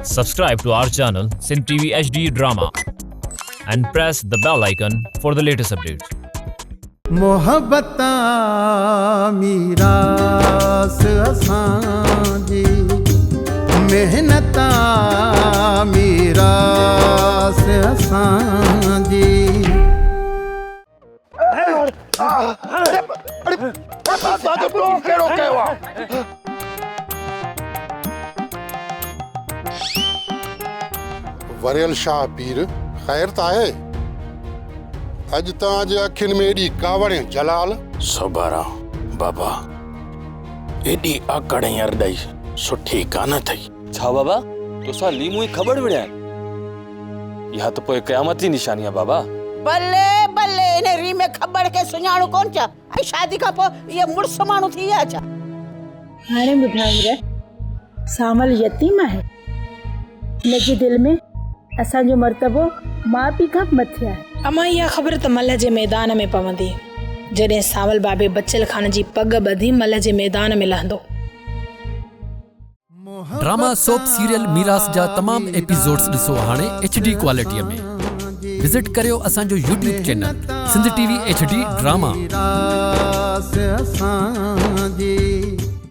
Subscribe to our channel Sindh TV HD Drama and press the bell icon for the latest updates. मोहब्बता मीरास असांजी मेहनता मीरास असांजी वरियल शाह पीर ख़ैर त आहे अॼु तव्हांजे अखियुनि में एॾी कावड़ जलाल सोबारा बाबा एडी आकड़ ऐं अरदाई सुठी कान थई छा बाबा तोसां लीमू ई खबर विड़िया इहा त पोइ क़यामत जी निशानी आहे बाबा बल्ले बल्ले इन री में खबर के सुञाणो कोन छा ऐं शादी खां पोइ इहे मुड़ुस माण्हू थी विया छा हाणे ॿुधायो रे सामल यतीम आहे हिनजे दिलि में असांजो मर्तबो माउ पीउ खां मथे आहे अमा इहा ख़बर त मल जे मैदान में पवंदी जॾहिं सावल बाबे बचल खान जी पग ॿधी मल जे मैदान में लहंदो ड्रामा सोप सीरियल मीरास जा तमाम एपिसोड्स ॾिसो हाणे HD क्वालिटीअ में विजिट करियो असांजो YouTube channel Sindh TV HD drama.